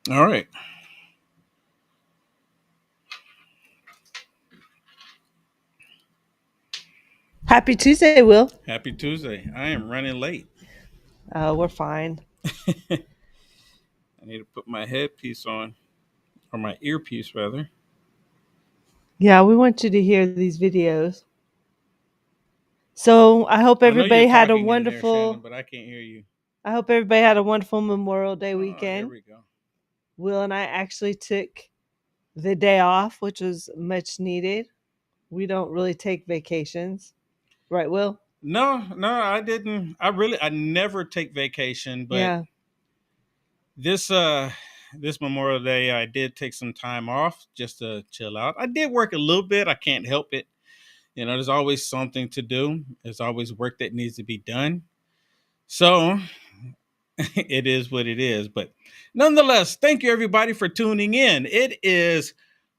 All right. Happy Tuesday, Will. Happy Tuesday. I am running late. We're fine. I need to put my headpiece on, or my earpiece rather. Yeah, we want you to hear these videos. So I know you're talking in there, Shannon, but I can't hear you. I hope everybody had a wonderful Memorial Day There weekend. we go. Will and I actually took the day off, which was much needed. We don't really take vacations, right, Will? No, I didn't. I never take vacation, but Yeah. this this Memorial Day I did take some time off just to chill out. I did work a little bit. I can't help it. There's always something to do. There's always work that needs to be done. So it is what it is. But nonetheless, thank you everybody for tuning in. It is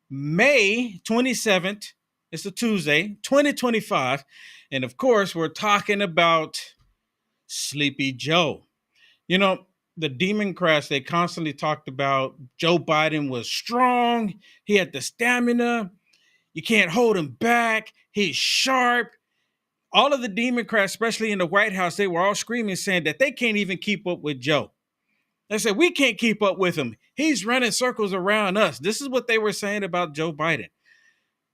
May 27th. It's a Tuesday, 2025. And of course, we're talking about Sleepy Joe. You know, the demon crash, they constantly talked about Joe Biden was strong. He had the stamina. You can't hold him back. He's sharp. All of the Democrats, especially in the White House, they were all screaming, saying that they can't even keep up with Joe. They said, we can't keep up with him. He's running circles around us. This is what they were saying about Joe Biden,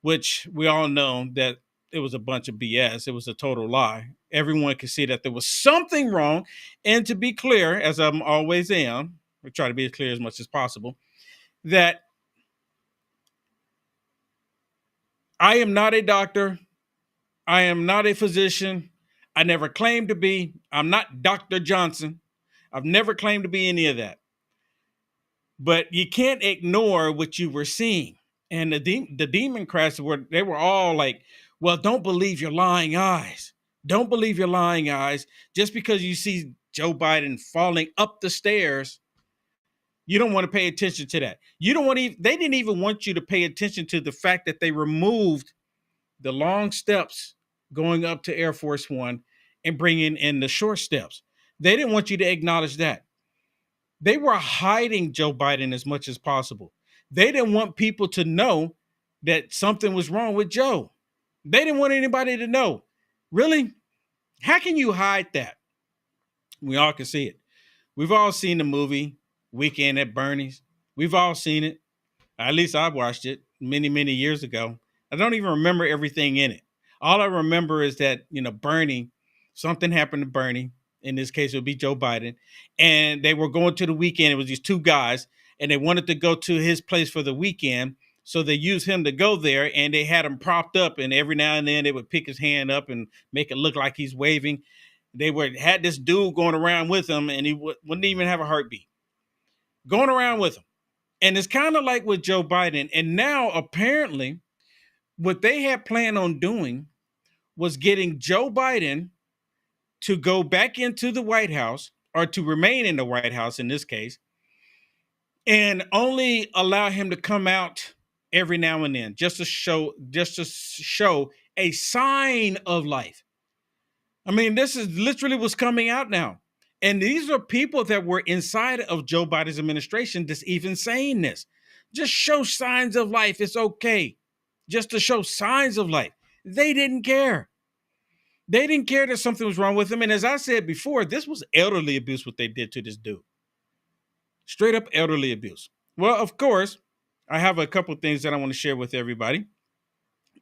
which we all know that it was a bunch of BS. It was a total lie. Everyone could see that there was something wrong. And to be clear, as I'm always am, I try to be as clear as much as possible, that I am not a doctor. I am not a physician. I never claimed to be. I'm not Dr. Johnson. I've never claimed to be any of that. But you can't ignore what you were seeing. And the demon crowds were all like, well, don't believe your lying eyes. Don't believe your lying eyes. Just because you see Joe Biden falling up the stairs, you don't want to pay attention to that. You don't want to, they didn't even want you to pay attention to the fact that they removed the long steps going up to Air Force One and bringing in the short steps. They didn't want you to acknowledge that. They were hiding Joe Biden as much as possible. They didn't want people to know that something was wrong with Joe. They didn't want anybody to know. Really? How can you hide that? We all can see it. We've all seen the movie Weekend at Bernie's. We've all seen it. At least I watched it many, many years ago. I don't even remember everything in it. All I remember is that, Bernie, something happened to Bernie. In this case, it would be Joe Biden. And they were going to the weekend. It was these two guys, and they wanted to go to his place for the weekend. So they used him to go there, and they had him propped up. And every now and then they would pick his hand up and make it look like he's waving. They had this dude going around with him, and he wouldn't even have a heartbeat. Going around with him. And it's kind of like with Joe Biden. And now, apparently, what they had planned on doing was getting Joe Biden to go back into the White House, or to remain in the White House in this case, and only allow him to come out every now and then, just to show a sign of life. I mean, this is literally what's coming out now. And these are people that were inside of Joe Biden's administration that's even saying this. Just show signs of life. It's okay. Just to show signs of life. They didn't care. They didn't care that something was wrong with him. And as I said before, this was elderly abuse, what they did to this dude. Straight up elderly abuse. Well, of course, I have a couple things that I want to share with everybody.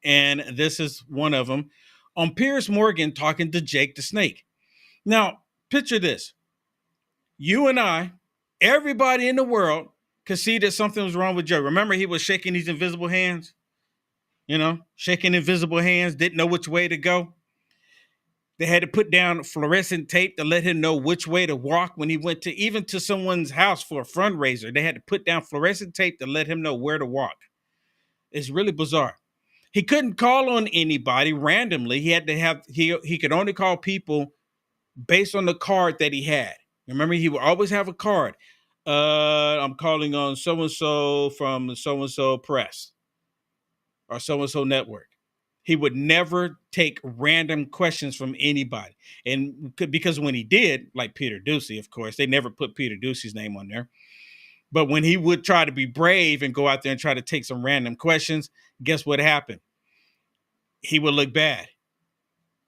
And this is one of them. On Piers Morgan talking to Jake the Snake. Now, picture this. You and I, everybody in the world, could see that something was wrong with Joe. Remember, he was shaking these invisible hands? Shaking invisible hands, didn't know which way to go. They had to put down fluorescent tape to let him know which way to walk when he went to even to someone's house for a fundraiser. They had to put down fluorescent tape to let him know where to walk. It's really bizarre. He couldn't call on anybody randomly. He had to have he could only call people based on the card that he had. Remember, he would always have a card. I'm calling on so and so from so and so press or so and so network. He would never take random questions from anybody. And because when he did, like Peter Ducey, of course, they never put Peter Ducey's name on there. But when he would try to be brave and go out there and try to take some random questions, guess what happened? He would look bad.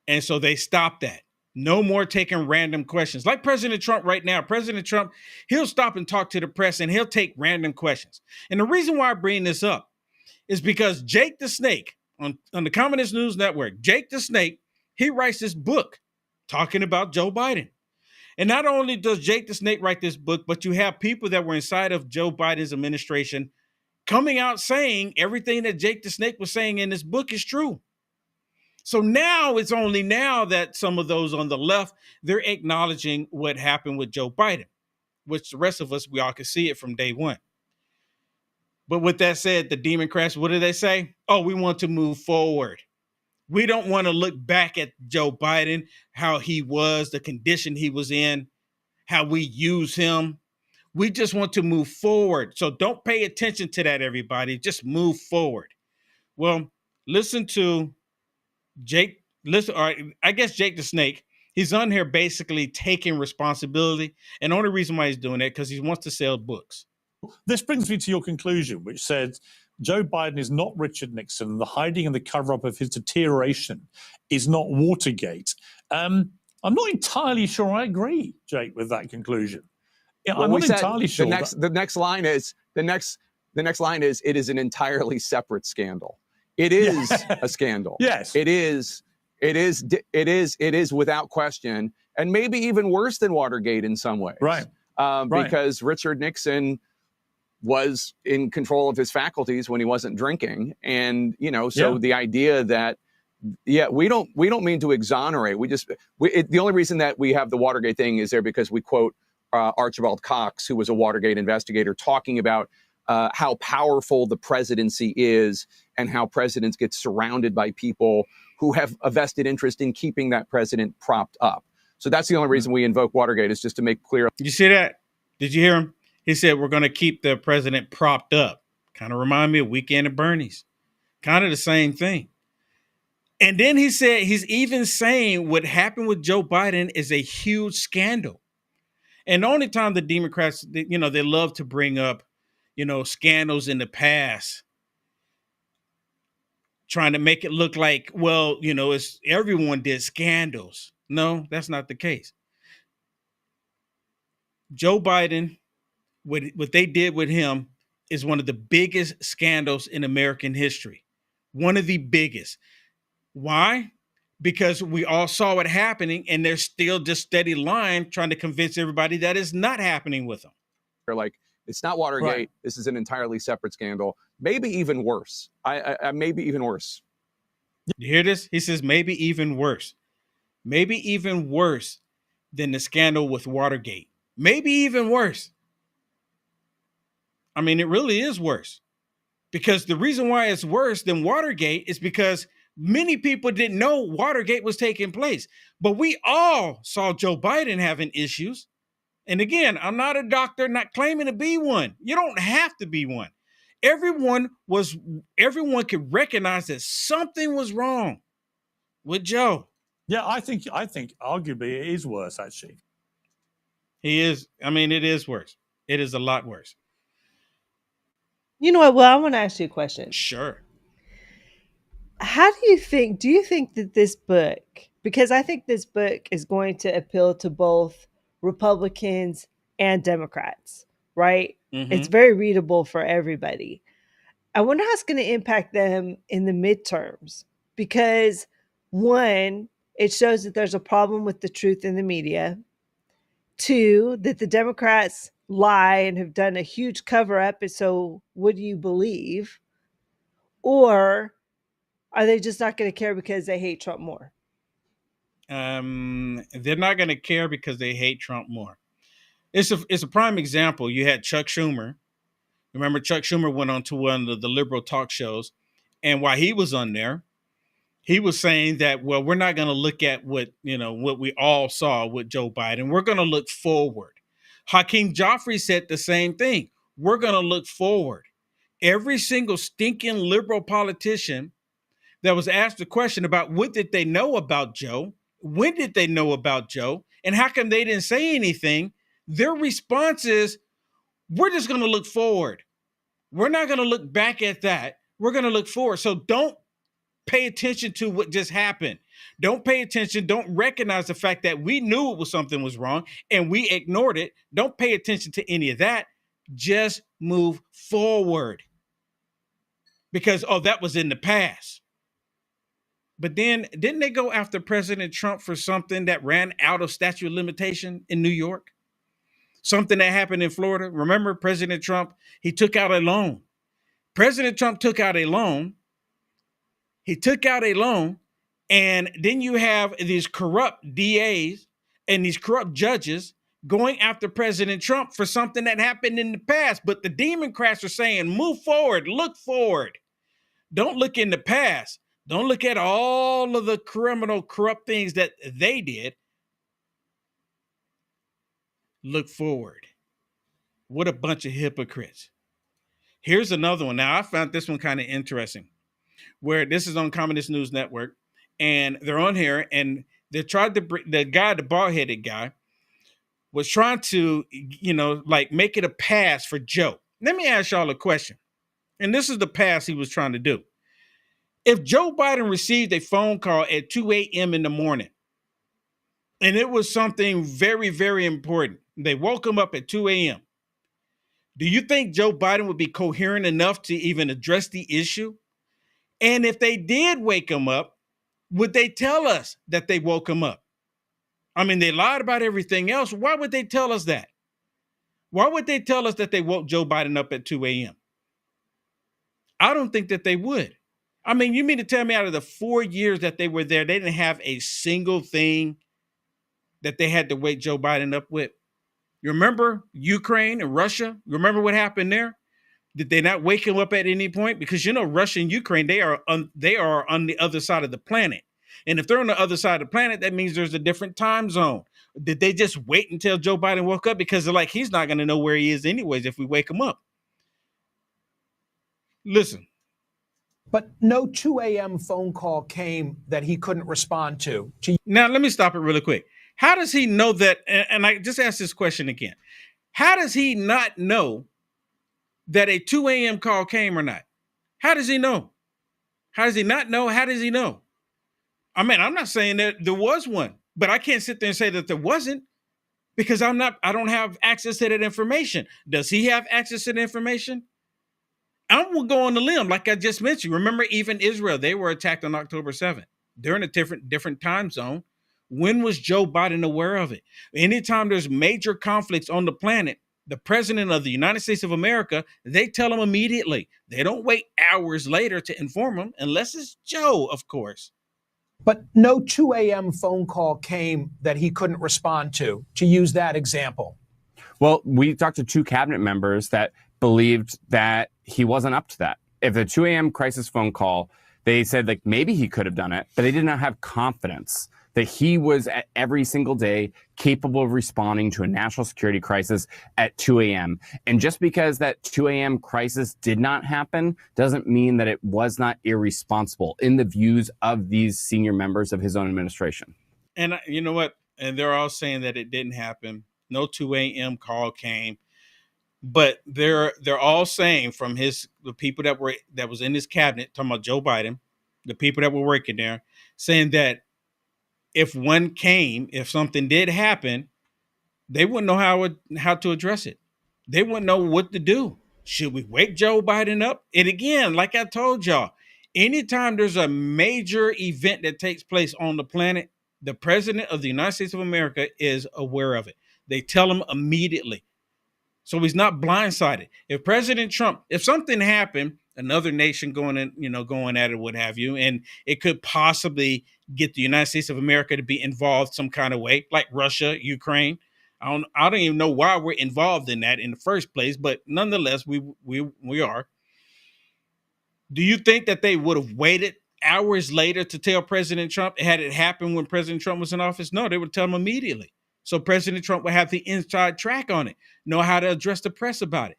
And so they stopped that. No more taking random questions. Like President Trump right now. President Trump, he'll stop and talk to the press and he'll take random questions. And the reason why I bring this up is because Jake the Snake on the Communist News Network, Jake the Snake, he writes this book talking about Joe Biden. And not only does Jake the Snake write this book, but you have people that were inside of Joe Biden's administration coming out saying everything that Jake the Snake was saying in this book is true. So now it's only now that some of those on the left, they're acknowledging what happened with Joe Biden, which the rest of us, we all could see it from day one. But with that said, the Democrats, what do they say? Oh, we want to move forward. We don't want to look back at Joe Biden, how he was, the condition he was in, how we use him. We just want to move forward. So don't pay attention to that, everybody. Just move forward. Well, listen to Jake. Listen, or I guess Jake the Snake. He's on here basically taking responsibility. And the only reason why he's doing it because he wants to sell books. This brings me to your conclusion, which said Joe Biden is not Richard Nixon. The hiding and the cover-up of his deterioration is not Watergate. I'm not entirely sure I agree, Jake, with that conclusion. Yeah, well, I'm not entirely sure. The next line is it is an entirely separate scandal. It is a scandal. Yes, it is without question, and maybe even worse than Watergate in some ways. Right. Because Richard Nixon was in control of his faculties when he wasn't drinking, and the idea that we don't mean to exonerate. The only reason that we have the Watergate thing is there because we quote Archibald Cox, who was a Watergate investigator, talking about how powerful the presidency is and how presidents get surrounded by people who have a vested interest in keeping that president propped up. So that's the only reason we invoke Watergate, is just to make clear. Did you see that? Did you hear him? He said, we're going to keep the president propped up. Kind of remind me of Weekend at Bernie's. Kind of the same thing. And then he said, he's even saying what happened with Joe Biden is a huge scandal. And the only time the Democrats, they love to bring up, scandals in the past, trying to make it look like, well, it's everyone did scandals. No, that's not the case. Joe Biden, what they did with him is one of the biggest scandals in American history. One of the biggest. Why? Because we all saw it happening, and they're still just steady lying, trying to convince everybody that it's not happening with them. They're like, it's not Watergate. Right. This is an entirely separate scandal. Maybe even worse. I maybe even worse. You hear this? He says maybe even worse. Maybe even worse than the scandal with Watergate. Maybe even worse. I mean, it really is worse. Because the reason why it's worse than Watergate is because many people didn't know Watergate was taking place. But we all saw Joe Biden having issues. And again, I'm not a doctor, not claiming to be one. You don't have to be one. Everyone could recognize that something was wrong with Joe. Yeah, I think arguably it is worse, actually. He is. I mean, it is worse. It is a lot worse. You know what? Well, I want to ask you a question. Sure. Do you think that this book, because I think this book is going to appeal to both Republicans and Democrats, right? Mm-hmm. It's very readable for everybody. I wonder how it's going to impact them in the midterms, because one, it shows that there's a problem with the truth in the media. Two, that the Democrats lie and have done a huge cover up. And so what do you believe? Or are they just not going to care because they hate Trump more? They're not going to care because they hate Trump more. It's a prime example. You had Chuck Schumer. Remember, Chuck Schumer went on to one of the liberal talk shows. And while he was on there, he was saying that, well, we're not going to look at what we all saw with Joe Biden. We're going to look forward. Hakeem Joffrey said the same thing. We're going to look forward. Every single stinking liberal politician that was asked a question about what did they know about Joe, when did they know about Joe, and how come they didn't say anything, their response is, We're just going to look forward. We're not going to look back at that. We're going to look forward. So don't pay attention to what just happened. Don't pay attention. Don't recognize the fact that we knew it was something was wrong and we ignored it. Don't pay attention to any of that. Just move forward. Because, that was in the past. But then didn't they go after President Trump for something that ran out of statute of limitation in New York? Something that happened in Florida. Remember President Trump? He took out a loan. President Trump took out a loan. He took out a loan. And then you have these corrupt DAs and these corrupt judges going after President Trump for something that happened in the past. But the Democrats are saying, move forward, look forward. Don't look in the past. Don't look at all of the criminal, corrupt things that they did. Look forward. What a bunch of hypocrites. Here's another one. Now, I found this one kind of interesting, where this is on Communist News Network, and they're on here, and they tried to bring the guy, the bald-headed guy, was trying to, make it a pass for Joe. Let me ask y'all a question. And this is the pass he was trying to do. If Joe Biden received a phone call at 2 a.m. in the morning, and it was something very, very important, they woke him up at 2 a.m., do you think Joe Biden would be coherent enough to even address the issue? And if they did wake him up, would they tell us that they woke him up? I mean, they lied about everything else. Why would they tell us that? Why would they tell us that they woke Joe Biden up at 2 a.m.? I don't think that they would. I mean, you mean to tell me out of the 4 years that they were there, they didn't have a single thing that they had to wake Joe Biden up with? You remember Ukraine and Russia? Remember what happened there? Did they not wake him up at any point? Because, Russia and Ukraine, they are on the other side of the planet. And if they're on the other side of the planet, that means there's a different time zone. Did they just wait until Joe Biden woke up? Because they're like, he's not going to know where he is anyways if we wake him up. Listen. But no 2 a.m. phone call came that he couldn't respond to. Now, let me stop it really quick. How does he know that? And I just asked this question again. How does he not know that a 2 a.m. call came or not? How does he know? How does he not know? How does he know? I mean, I'm not saying that there was one, but I can't sit there and say that there wasn't because I don't have access to that information. Does he have access to the information? I will go on the limb, like I just mentioned. Remember, even Israel, they were attacked on October 7th. They're in a different time zone. When was Joe Biden aware of it? Anytime there's major conflicts on the planet, the president of the United States of America, they tell him immediately. They don't wait hours later to inform him, unless it's Joe, of course. But no 2 a.m. phone call came that he couldn't respond to use that example. Well, we talked to 2 cabinet members that believed that he wasn't up to that. If the 2 a.m. crisis phone call, they said maybe he could have done it, but they did not have confidence that he was at every single day capable of responding to a national security crisis at 2 a.m. And just because that 2 a.m. crisis did not happen doesn't mean that it was not irresponsible in the views of these senior members of his own administration. And you know what? And they're all saying that it didn't happen. No 2 a.m. call came. But they're all saying from the people that was in his cabinet, talking about Joe Biden, the people that were working there, saying that if one came, if something did happen, they wouldn't know how to address it. They wouldn't know what to do. Should we wake Joe Biden up? And again, like I told y'all, anytime there's a major event that takes place on the planet, the president of the United States of America is aware of it. They tell him immediately. So he's not blindsided. If President Trump, if something happened, another nation going at it, what have you, and it could possibly get the United States of America to be involved some kind of way, like Russia, Ukraine. I don't even know why we're involved in that in the first place, but nonetheless, we are. Do you think that they would have waited hours later to tell President Trump? Had it happened when President Trump was in office? No, they would tell him immediately. So President Trump would have the inside track on it, know how to address the press about it.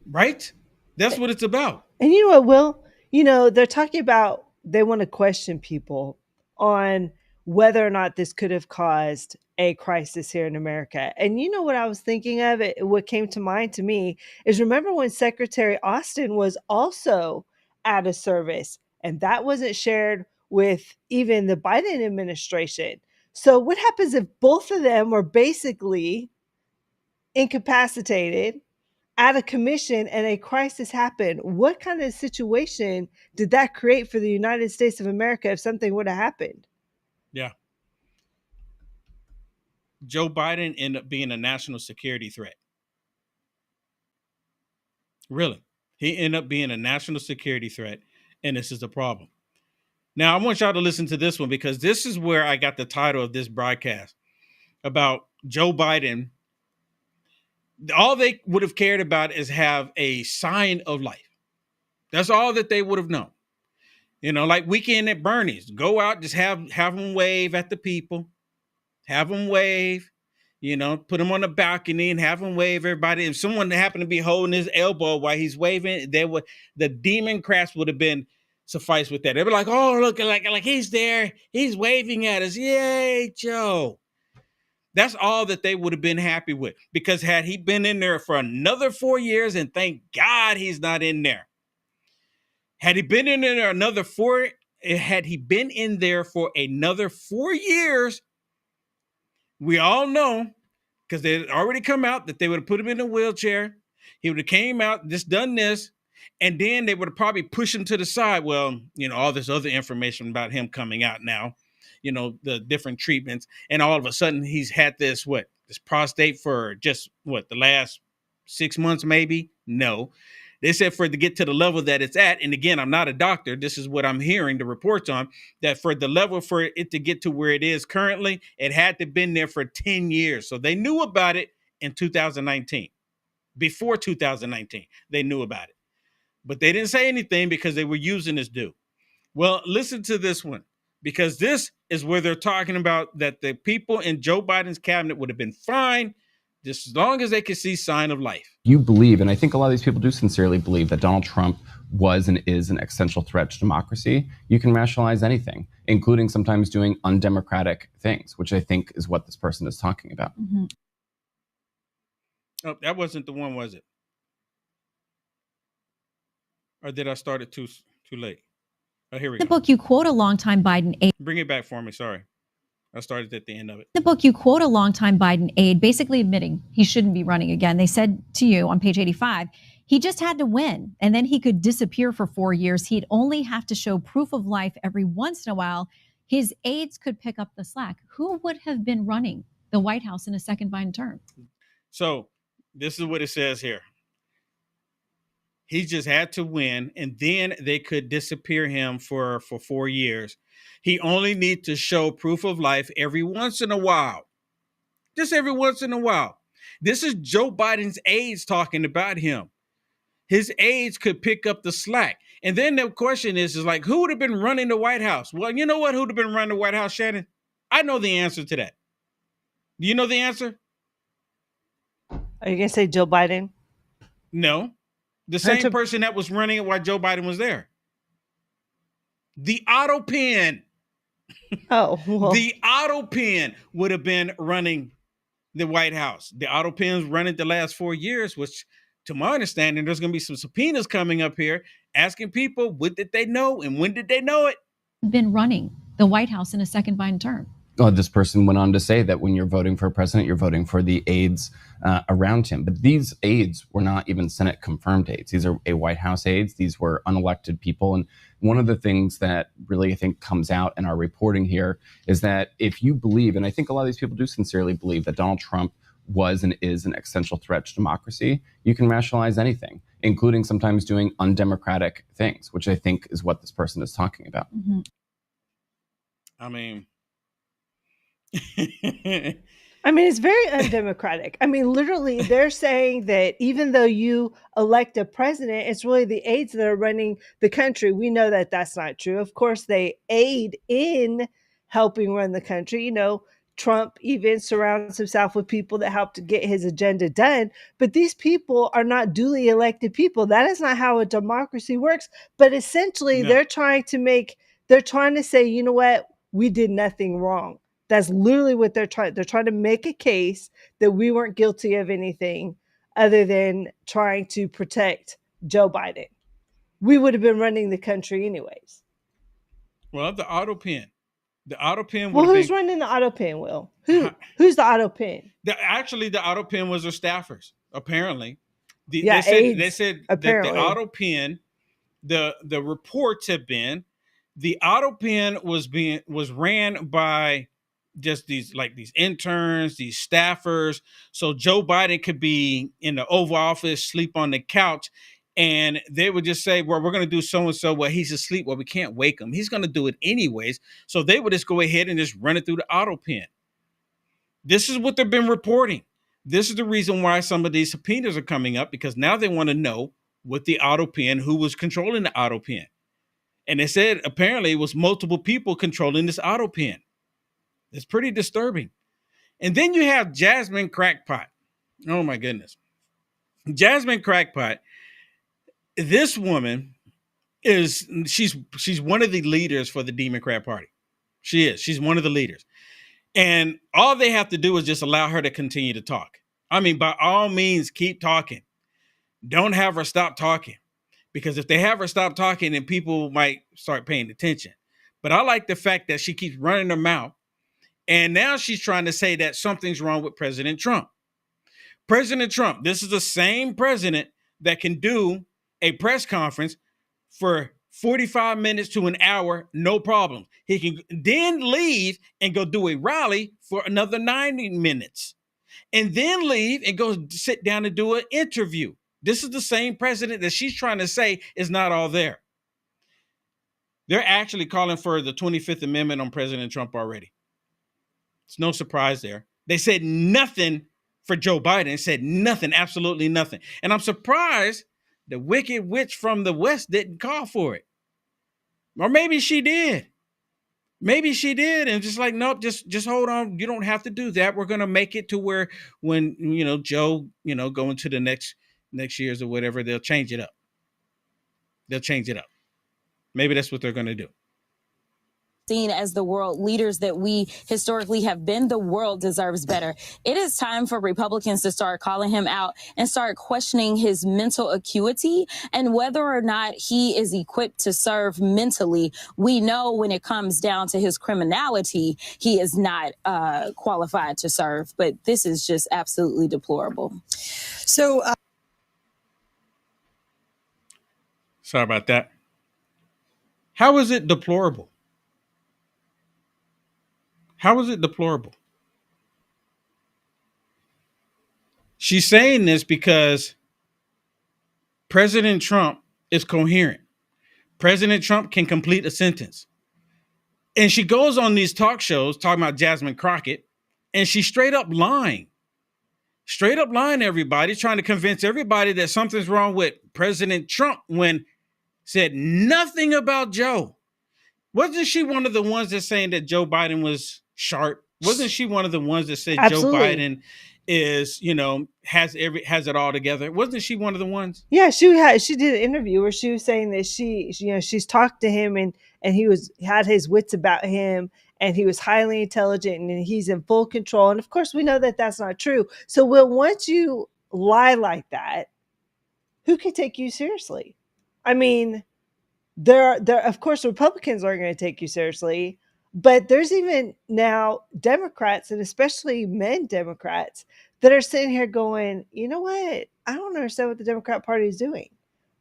Right? That's what it's about. And you know what, Will? They're talking about they want to question people on whether or not this could have caused a crisis here in America. And you know what I was thinking of? What came to mind to me is, remember when Secretary Austin was also out of service, and that wasn't shared with even the Biden administration. So what happens if both of them were basically incapacitated, out of commission, and a crisis happened? What kind of situation did that create for the United States of America if something would have happened? Yeah. Joe Biden ended up being a national security threat. Really. He ended up being a national security threat, and this is the problem. Now, I want y'all to listen to this one, because this is where I got the title of this broadcast about Joe Biden. All they would have cared about is have a sign of life. That's all that they would have known. You know, like Weekend at Bernie's. Go out, just have them wave at the people. Have them wave. You know, put him on the balcony and have him wave everybody. If someone happened to be holding his elbow while he's waving, the Democrats would have been suffice with that. They'd be like, oh, look, like he's there. He's waving at us. Yay, Joe. That's all that they would have been happy with, because had he been in there for another 4 years, and thank God he's not in there. Had he been in there had he been in there for another 4 years, we all know, because they had already come out, that they would have put him in a wheelchair. He would have came out, just done this, and then they would have probably pushed him to the side. Well, you know, all this other information about him coming out now, you know, the different treatments, and all of a sudden he's had this prostate for just the last 6 months, maybe? No. They said for it to get to the level that it's at, and again, I'm not a doctor, this is what I'm hearing the reports on, that for the level for it to get to where it is currently, it had to have been there for 10 years. So they knew about it in 2019. Before 2019, they knew about it. But they didn't say anything because they were using this dude. Well, listen to this one, because this is where they're talking about that the people in Joe Biden's cabinet would have been fine just as long as they could see sign of life. You believe, and I think a lot of these people do sincerely believe, that Donald Trump was and is an existential threat to democracy. You can rationalize anything, including sometimes doing undemocratic things, which I think is what this person is talking about. Mm-hmm. Oh, that wasn't the one, was it? Or did I start it too late? Oh, here we go. In the book, you quote a longtime Biden aide. Bring it back for me. Sorry. I started at the end of it. In the book, you quote a longtime Biden aide basically admitting he shouldn't be running again. They said to you on page 85, he just had to win, and then he could disappear for 4 years. He'd only have to show proof of life every once in a while. His aides could pick up the slack. Who would have been running the White House in a second Biden term? So this is what it says here. He just had to win, and then they could disappear him for 4 years. He only needs to show proof of life every once in a while. Just every once in a while. This is Joe Biden's aides talking about him. His aides could pick up the slack. And then the question is like, who would have been running the White House? Well, you know what? Who would have been running the White House, Shannon? I know the answer to that. Do you know the answer? Are you going to say Joe Biden? No. The same person that was running it while Joe Biden was there. The Autopin. Oh, well. The Autopin would have been running the White House. The Autopin's running the last 4 years, which, to my understanding, there's going to be some subpoenas coming up here asking people what did they know and when did they know it. Been running the White House in a second Biden term. This person went on to say that when you're voting for a president, you're voting for the aides around him. But these aides were not even Senate confirmed aides. These are a White House aides. These were unelected people. And one of the things that really, I think, comes out in our reporting here is that if you believe, and I think a lot of these people do sincerely believe, that Donald Trump was and is an existential threat to democracy, you can rationalize anything, including sometimes doing undemocratic things, which I think is what this person is talking about. Mm-hmm. I mean, it's very undemocratic. Literally, they're saying that even though you elect a president, it's really the aides that are running the country. We know that that's not true. Of course, they aid in helping run the country. You know, Trump even surrounds himself with people that help to get his agenda done. But these people are not duly elected people. That is not how a democracy works. But essentially, No. they're trying to say, you know what? we did nothing wrong. That's literally what they're trying to make a case that we weren't guilty of anything other than trying to protect Joe Biden. We would have been running the country anyways. Well, the Autopin. The Autopin Well, would have who's been running the Autopin, Will? Who's the Autopin? actually the Autopin was their staffers, apparently. Yeah, they said apparently. that the Autopin, the reports have been the Autopin was ran by just these interns, these staffers, so Joe Biden could be in the Oval Office, sleep on the couch, and they would just say, well, we're going to do so and so. Well, he's asleep. Well, we can't wake him. He's going to do it anyways. So they would just go ahead and just run it through the Autopin. This is what they've been reporting. This is the reason why some of these subpoenas are coming up, because now they want to know what the Autopin, who was controlling the Autopin. And they said apparently it was multiple people controlling this Autopin. It's pretty disturbing. And then you have Jasmine Crackpot. Oh my goodness. Jasmine Crackpot. This woman she's one of the leaders for the Democrat Party. She is. She's one of the leaders. And all they have to do is just allow her to continue to talk. I mean, by all means, keep talking. Don't have her stop talking. Because if they have her stop talking, then people might start paying attention. But I like the fact that she keeps running her mouth. And now she's trying to say that something's wrong with President Trump. President Trump, this is the same president that can do a press conference for 45 minutes to an hour, no problem. He can then leave and go do a rally for another 90 minutes. And then leave and go sit down and do an interview. This is the same president that she's trying to say is not all there. They're actually calling for the 25th Amendment on President Trump already. It's no surprise there. They said nothing for Joe Biden. Said nothing, absolutely nothing. And I'm surprised the wicked witch from the West didn't call for it. Or maybe she did. Maybe she did. And just like, nope, just hold on. You don't have to do that. We're going to make it to where when, Joe, go into the next years or whatever, they'll change it up. They'll change it up. Maybe that's what they're going to do. Seen as the world leaders that we historically have been, the world deserves better. It is time for Republicans to start calling him out and start questioning his mental acuity and whether or not he is equipped to serve mentally. We know when it comes down to his criminality, he is not qualified to serve, but this is just absolutely deplorable. So, sorry about that. How is it deplorable? How is it deplorable? She's saying this because President Trump is coherent. President Trump can complete a sentence. And she goes on these talk shows talking about Jasmine Crockett, and she's straight up lying. Straight up lying to everybody, trying to convince everybody that something's wrong with President Trump when said nothing about Joe. Wasn't she one of the ones that's saying that Joe Biden was sharp? Wasn't she one of the ones that said Absolutely. Joe Biden is, has it all together? Wasn't she one of the ones? Yeah, she did an interview where she was saying that she's talked to him and he had his wits about him and he was highly intelligent and he's in full control. And of course, we know that that's not true. So, Will, once you lie like that, who can take you seriously? I mean, there of course Republicans aren't going to take you seriously, but there's even now Democrats, and especially men Democrats, that are sitting here going, you know what? I don't understand what the Democrat Party is doing.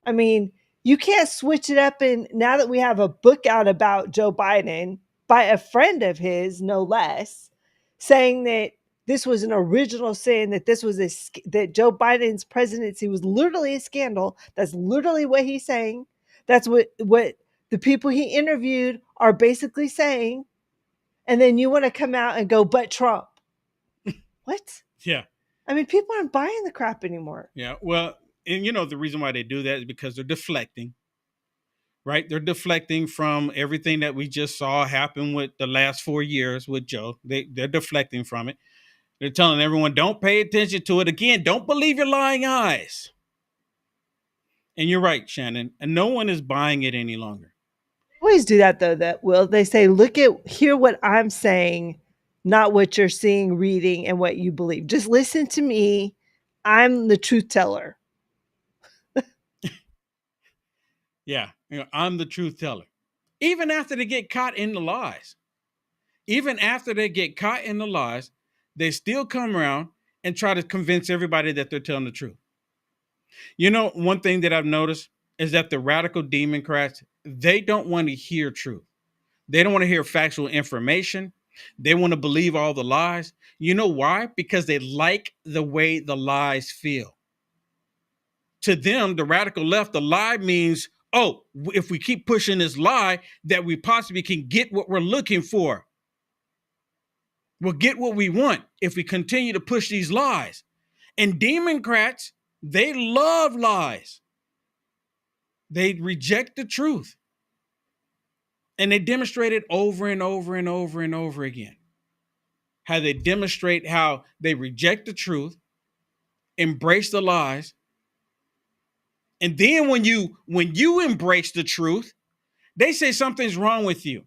I mean, you can't switch it up. And now that we have a book out about Joe Biden by a friend of his, no less, saying that this was an original sin, that that Joe Biden's presidency was literally a scandal. That's literally what he's saying. That's what the people he interviewed are basically saying. And then you want to come out and go, but Trump. What? Yeah. I mean, people aren't buying the crap anymore. Yeah. Well, and the reason why they do that is because they're deflecting, right? They're deflecting from everything that we just saw happen with the last 4 years with Joe. They're deflecting from it. They're telling everyone, don't pay attention to it. Again, don't believe your lying eyes. And you're right, Shannon. And no one is buying it any longer. Always do that though, they say, hear what I'm saying, not what you're seeing, reading, and what you believe. Just listen to me. I'm the truth teller. Yeah, I'm the truth teller. Even after they get caught in the lies, they still come around and try to convince everybody that they're telling the truth. One thing that I've noticed is that the radical Democrats, they don't want to hear truth. They don't want to hear factual information. They want to believe all the lies. You know why? Because they like the way the lies feel. To them, the radical left, the lie means, oh, if we keep pushing this lie, that we possibly can get what we're looking for. We'll get what we want if we continue to push these lies. And Democrats, they love lies. They reject the truth. And they demonstrate it over and over and over and over again. How they demonstrate how they reject the truth, embrace the lies. And then when you embrace the truth, they say something's wrong with you.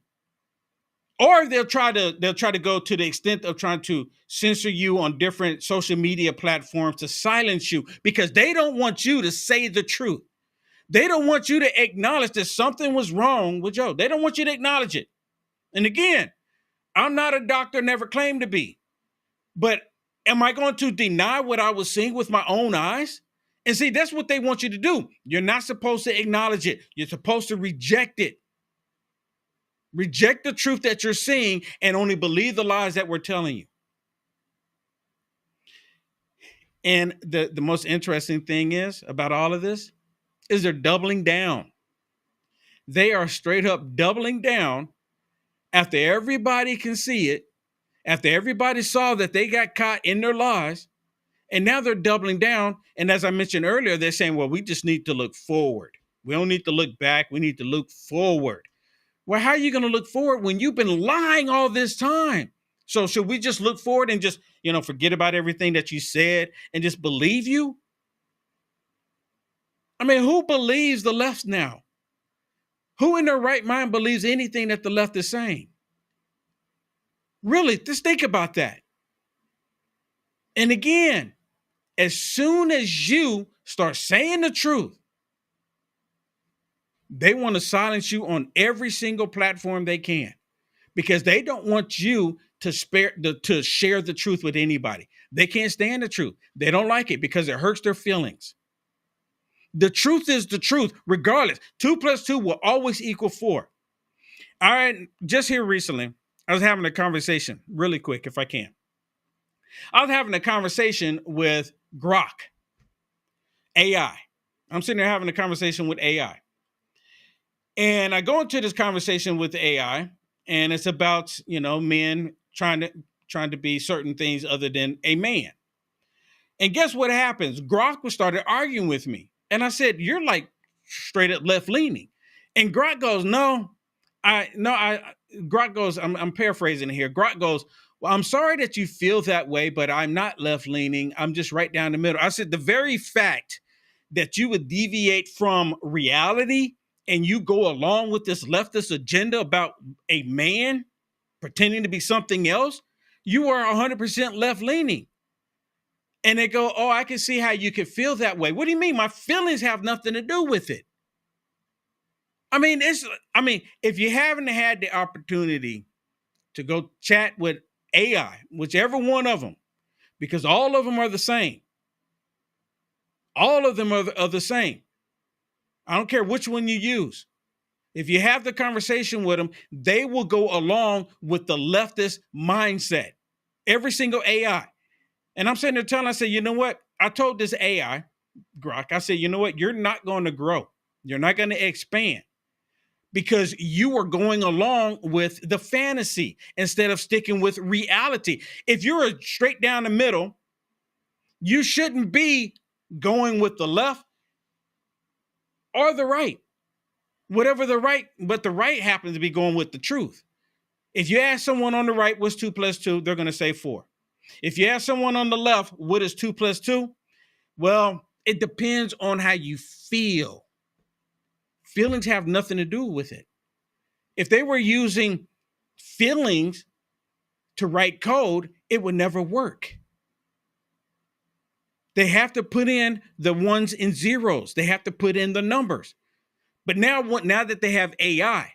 Or they'll try to go to the extent of trying to censor you on different social media platforms to silence you because they don't want you to say the truth. They don't want you to acknowledge that something was wrong with Joe. They don't want you to acknowledge it. And again, I'm not a doctor, never claimed to be. But am I going to deny what I was seeing with my own eyes? And see, that's what they want you to do. You're not supposed to acknowledge it. You're supposed to reject it. Reject the truth that you're seeing and only believe the lies that we're telling you. And the most interesting thing is about all of this is they're doubling down. They are straight up doubling down after everybody can see it, after everybody saw that they got caught in their lies, and now they're doubling down. And as I mentioned earlier, they're saying, well, we just need to look forward. We don't need to look back. We need to look forward. Well, how are you going to look forward when you've been lying all this time? So should we just look forward and just, forget about everything that you said and just believe you? I mean, who believes the left now? Who in their right mind believes anything that the left is saying? Really, just think about that. And again, as soon as you start saying the truth, they want to silence you on every single platform they can because they don't want you to share the truth with anybody. They can't stand the truth. They don't like it because it hurts their feelings. The truth is the truth, regardless. 2 + 2 will always equal 4. All right, just here recently, I was having a conversation, really quick, if I can. I was having a conversation with Grok, AI. I'm sitting there having a conversation with AI. And I go into this conversation with the AI, and it's about, men trying to be certain things other than a man. And guess what happens? Grok started arguing with me. And I said, you're like straight up left leaning. And Grok goes, Grok goes, I'm paraphrasing here. Grok goes, well, I'm sorry that you feel that way, but I'm not left leaning. I'm just right down the middle. I said, the very fact that you would deviate from reality and you go along with this leftist agenda about a man pretending to be something else, you are 100% left leaning. And they go, oh, I can see how you could feel that way. What do you mean? My feelings have nothing to do with it. I mean, if you haven't had the opportunity to go chat with AI, whichever one of them, because all of them are the same. All of them are the same. I don't care which one you use. If you have the conversation with them, they will go along with the leftist mindset. Every single AI. And I'm sitting there telling, I said, you know what? I told this AI, Grok, I said, you know what? You're not going to grow. You're not going to expand because you are going along with the fantasy instead of sticking with reality. If you're a straight down the middle, you shouldn't be going with the left or the right. Whatever the right, but the right happens to be going with the truth. If you ask someone on the right, what's 2 + 2? They're going to say 4. If you ask someone on the left, what is 2 + 2? Well, it depends on how you feel. Feelings have nothing to do with it. If they were using feelings to write code, it would never work. They have to put in the ones and zeros. They have to put in the numbers. But now that they have AI,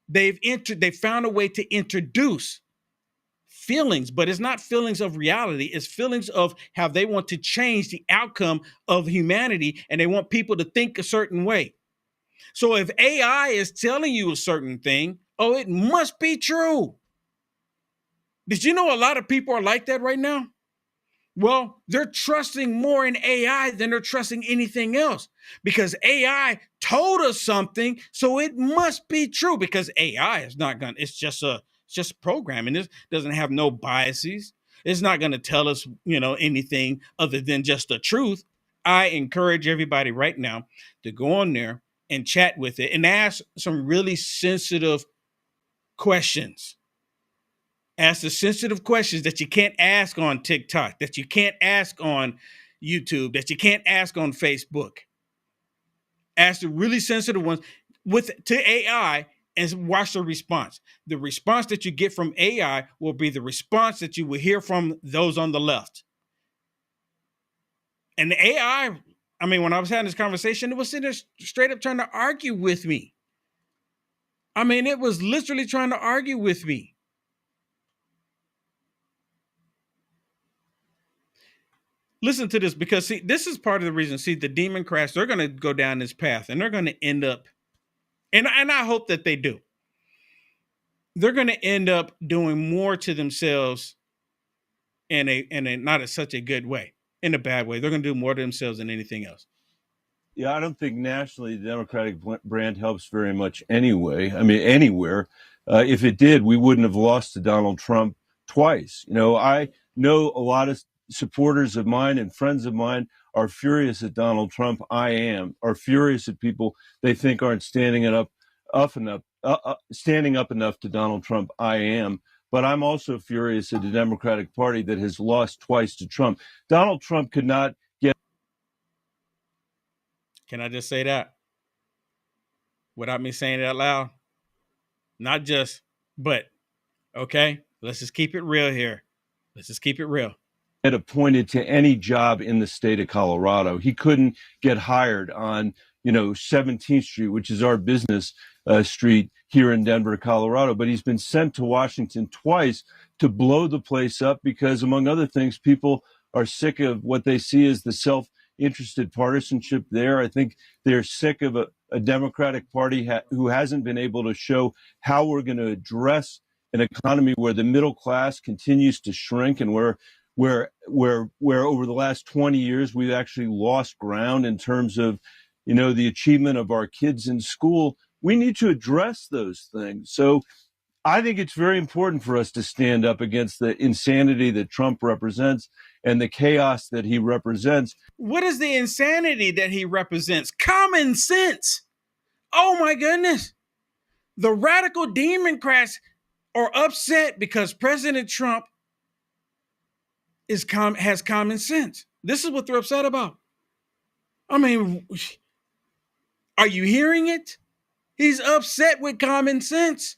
they've found a way to introduce feelings, but it's not feelings of reality. It's feelings of how they want to change the outcome of humanity, and they want people to think a certain way. So if AI is telling you a certain thing, oh, it must be true. Did you know a lot of people are like that right now? Well, they're trusting more in AI than they're trusting anything else, because AI told us something, so it must be true, because AI is not going to, it's just programming. This doesn't have no biases. It's not going to tell us, anything other than just the truth. I encourage everybody right now to go on there and chat with it and ask some really sensitive questions. Ask the sensitive questions that you can't ask on TikTok, that you can't ask on YouTube, that you can't ask on Facebook. Ask the really sensitive ones to AI and watch the response. The response that you get from AI will be the response that you will hear from those on the left. And the AI, when I was having this conversation, it was sitting there straight up trying to argue with me. It was literally trying to argue with me. Listen to this, because see, this is part of the reason. See, the Democrats, they're going to go down this path, and they're going to end up, and I hope that they do. They're going to end up doing more to themselves in a not such a good way, in a bad way. They're going to do more to themselves than anything else. Yeah, I don't think nationally the Democratic brand helps very much anyway. Anywhere. If it did, we wouldn't have lost to Donald Trump twice. I know a lot of supporters of mine and friends of mine are furious at Donald Trump. Are furious at people they think aren't standing up enough to Donald Trump. I am. But I'm also furious at the Democratic Party that has lost twice to Trump. Donald Trump could not get. Can I just say that without me saying it out loud? Not just, but, okay, let's just keep it real here. Let's just keep it real. Get appointed to any job in the state of Colorado. He couldn't get hired on, 17th Street, which is our business street here in Denver, Colorado. But he's been sent to Washington twice to blow the place up because, among other things, people are sick of what they see as the self-interested partisanship there. I think they're sick of a Democratic Party who hasn't been able to show how we're going to address an economy where the middle class continues to shrink, and where over the last 20 years we've actually lost ground in terms of the achievement of our kids in school. We need to address those things. So I think it's very important for us to stand up against the insanity that Trump represents and the chaos that he represents. What is the insanity that he represents? Common sense. Oh my goodness. The radical Democrats are upset because President Trump has common sense. This is what they're upset about. Are you hearing it? He's upset with common sense.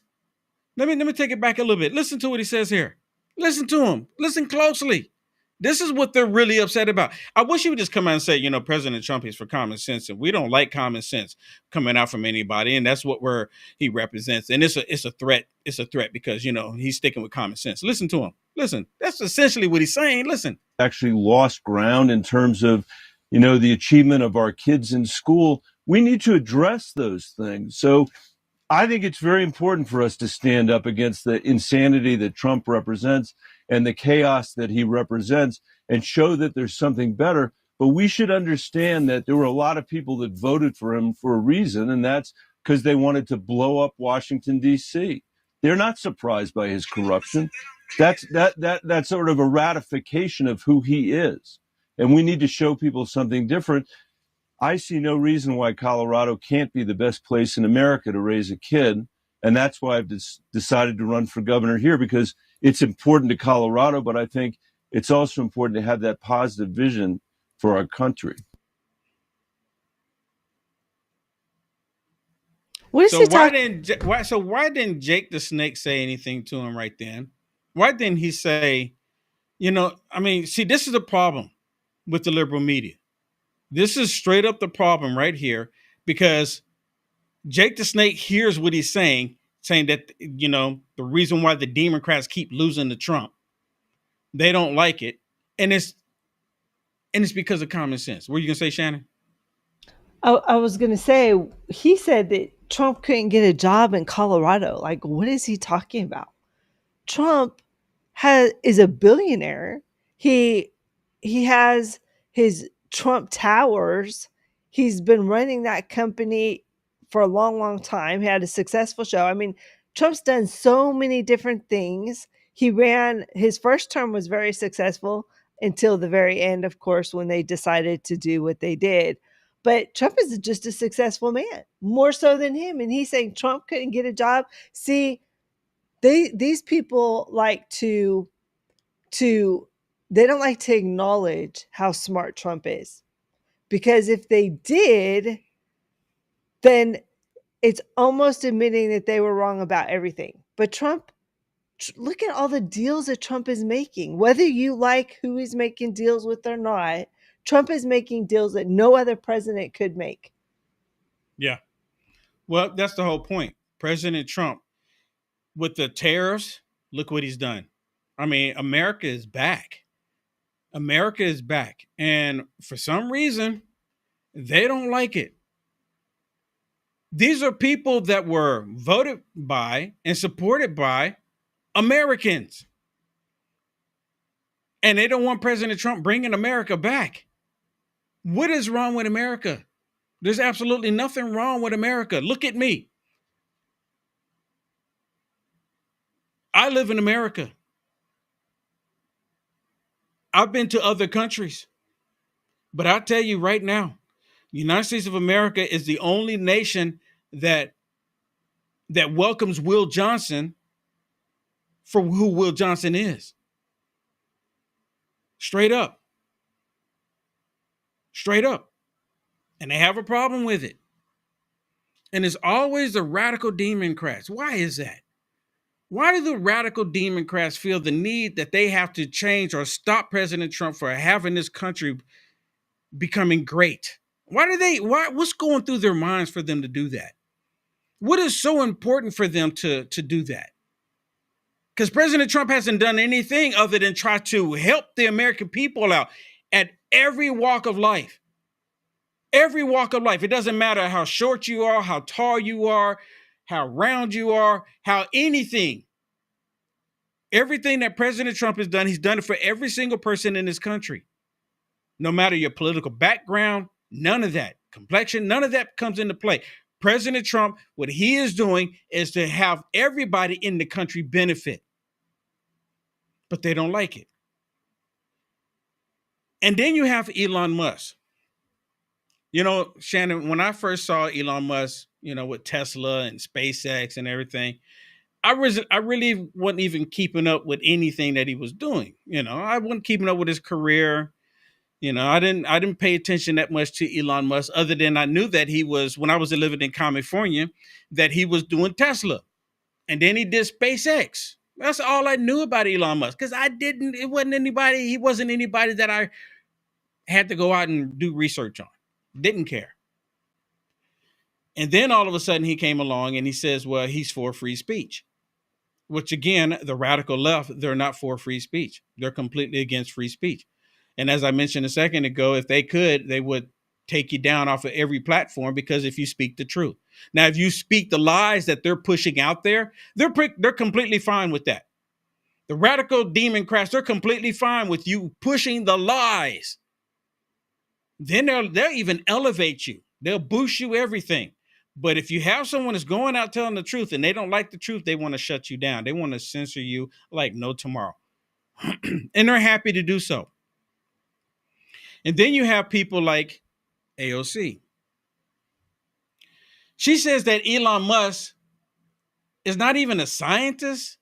Let me take it back a little bit. Listen to what he says here. Listen to him. Listen closely. This is what they're really upset about. I wish he would just come out and say, President Trump is for common sense, and we don't like common sense coming out from anybody, and that's what he represents. And it's a threat. It's a threat because he's sticking with common sense. Listen to him. Listen. That's essentially what he's saying. Listen. Actually lost ground in terms of the achievement of our kids in school. We need to address those things. So I think it's very important for us to stand up against the insanity that Trump represents and the chaos that he represents and show that there's something better. But we should understand that there were a lot of people that voted for him for a reason, and that's because they wanted to blow up Washington, D.C. They're not surprised by his corruption. That's sort of a ratification of who he is. And we need to show people something different. I see no reason why Colorado can't be the best place in America to raise a kid. And that's why I've decided to run for governor here, because it's important to Colorado, but I think it's also important to have that positive vision for our country. What is So he why talking? didn't Jake the Snake say anything to him right then? Why didn't he say, I mean, see, this is the problem with the liberal media. This is straight up the problem right here, because Jake the Snake hears what he's saying that, the reason why the Democrats keep losing to Trump, they don't like it. And it's because of common sense. What are you gonna say, Shannon? I was going to say, he said that Trump couldn't get a job in Colorado. Like, what is he talking about? Trump is a billionaire. He has his Trump Towers. He's been running that company for a long, long time. He had a successful show. I mean, Trump's done so many different things. His first term was very successful until the very end, of course, when they decided to do what they did. But Trump is just a successful man, more so than him. And he's saying Trump couldn't get a job. See, these people like to they don't like to acknowledge how smart Trump is, because if they did, then it's almost admitting that they were wrong about everything. But Trump, look at all the deals that Trump is making. Whether you like who he's making deals with or not, Trump is making deals that no other president could make. Yeah. Well, that's the whole point. President Trump, with the tariffs, look what he's done. I mean, America is back. America is back. And for some reason, they don't like it. These are people that were voted by and supported by Americans. And they don't want President Trump bringing America back. What is wrong with America? There's absolutely nothing wrong with America. Look at me. I live in America. I've been to other countries. But I'll tell you right now, the United States of America is the only nation that welcomes Will Johnson for who Will Johnson is. Straight up. Straight up. And they have a problem with it. And it's always the radical Democrats. Why is that? Why do the radical Democrats feel the need that they have to change or stop President Trump for having this country becoming great? What's going through their minds for them to do that? What is so important for them to do that? Because President Trump hasn't done anything other than try to help the American people out at every walk of life. Every walk of life. It doesn't matter how short you are, how tall you are, how round you are, how anything. Everything that President Trump has done, he's done it for every single person in this country. No matter your political background, none of that. Complexion, none of that comes into play. President Trump, what he is doing is to have everybody in the country benefit. But they don't like it. And then you have Elon Musk. You know, Shannon, when I first saw Elon Musk, with Tesla and SpaceX and everything, I really wasn't even keeping up with anything that he was doing. I wasn't keeping up with his career. I didn't pay attention that much to Elon Musk, other than I knew that he was, when I was living in California, that he was doing Tesla. And then he did SpaceX. That's all I knew about Elon Musk, because he wasn't anybody that I had to go out and do research on. Didn't care. And then all of a sudden he came along and he says, well, he's for free speech. Which again, the radical left, they're not for free speech. They're completely against free speech. And as I mentioned a second ago, if they could, they would take you down off of every platform, because if you speak the truth. Now, if you speak the lies that they're pushing out there, they're completely fine with that. The radical Democrats, they're completely fine with you pushing the lies. Then they'll even elevate you. They'll boost you everything. But if you have someone that's going out telling the truth and they don't like the truth, they want to shut you down. They want to censor you like no tomorrow. And they're happy to do so. And then you have people like AOC. She says that Elon Musk is not even a scientist.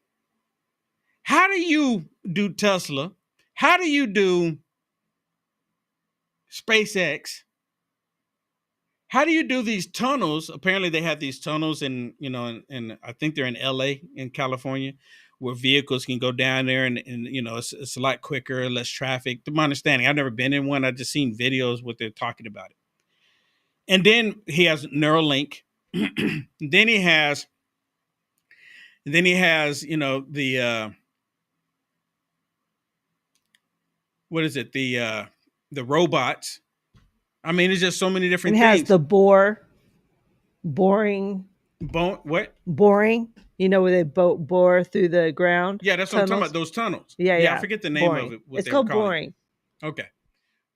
How do you do Tesla? How do you do SpaceX? How do you do these tunnels? Apparently they have these tunnels in I think they're in LA, in California, where vehicles can go down there and it's a lot quicker, less traffic. To my understanding, I've never been in one. I've just seen videos what they're talking about it. And then he has Neuralink. then he has the what is it? The robots. I mean, it's just so many different things. It has the boring. What? Boring. Where they bore through the ground. Yeah, that's what I'm talking about. Those tunnels. Yeah. I forget the name of it. It's called boring. Okay.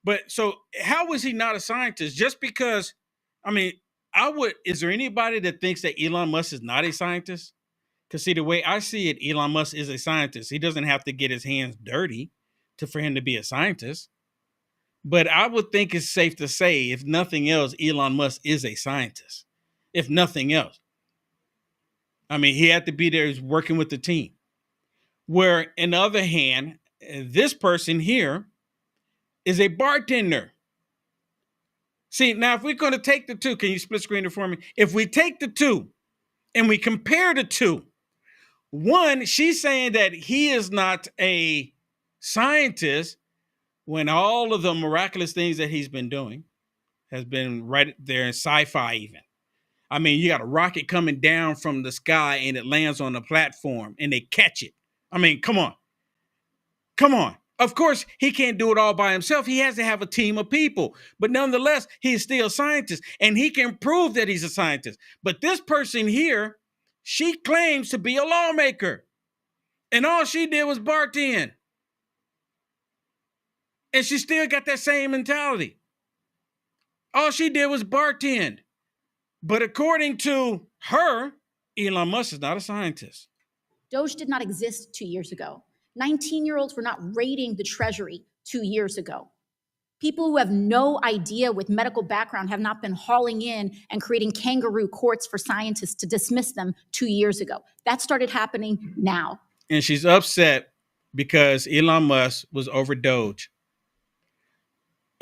But so how was he not a scientist? Just because, is there anybody that thinks that Elon Musk is not a scientist? Because see, the way I see it, Elon Musk is a scientist. He doesn't have to get his hands dirty for him to be a scientist. But I would think it's safe to say, if nothing else, Elon Musk is a scientist. If nothing else. He had to be there. He's working with the team. Where, on the other hand, this person here is a bartender. See, now if we're going to take the two, can you split screen it for me? If we take the two and we compare the two, one, she's saying that he is not a scientist when all of the miraculous things that he's been doing has been right there in sci-fi even. You got a rocket coming down from the sky and it lands on the platform and they catch it. Come on. Come on. Of course, he can't do it all by himself. He has to have a team of people. But nonetheless, he's still a scientist and he can prove that he's a scientist. But this person here, she claims to be a lawmaker. And all she did was bartend. And she still got that same mentality. All she did was bartend. But according to her, Elon Musk is not a scientist. Doge did not exist 2 years ago. 19-year-olds were not raiding the Treasury 2 years ago. People who have no idea with medical background have not been hauling in and creating kangaroo courts for scientists to dismiss them 2 years ago. That started happening now. And she's upset because Elon Musk was over Doge.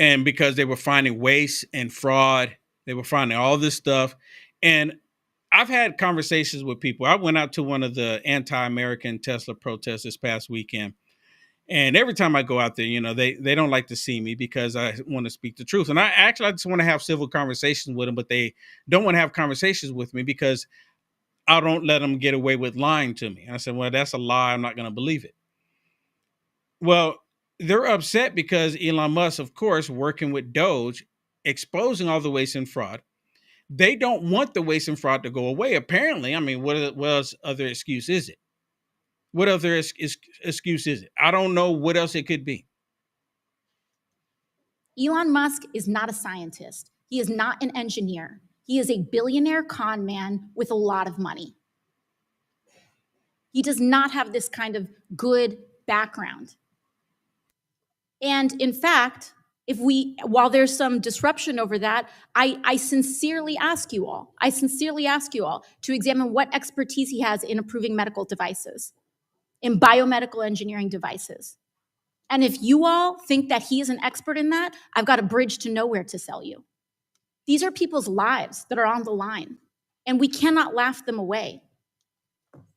And because they were finding waste and fraud. They were finding all this stuff. And I've had conversations with people. I went out to one of the anti-American Tesla protests this past weekend. And every time I go out there, they don't like to see me because I want to speak the truth. And I just want to have civil conversations with them, but they don't want to have conversations with me because I don't let them get away with lying to me. And I said, well, that's a lie. I'm not going to believe it. Well, they're upset because Elon Musk, of course, working with Doge, exposing all the waste and fraud. They don't want the waste and fraud to go away. Apparently, what else other excuse is it? What other excuse is it? I don't know what else it could be. Elon Musk is not a scientist. He is not an engineer. He is a billionaire con man with a lot of money. He does not have this kind of good background. And in fact, while there's some disruption over that, I sincerely ask you all to examine what expertise he has in approving medical devices, in biomedical engineering devices. And if you all think that he is an expert in that, I've got a bridge to nowhere to sell you. These are people's lives that are on the line, and we cannot laugh them away.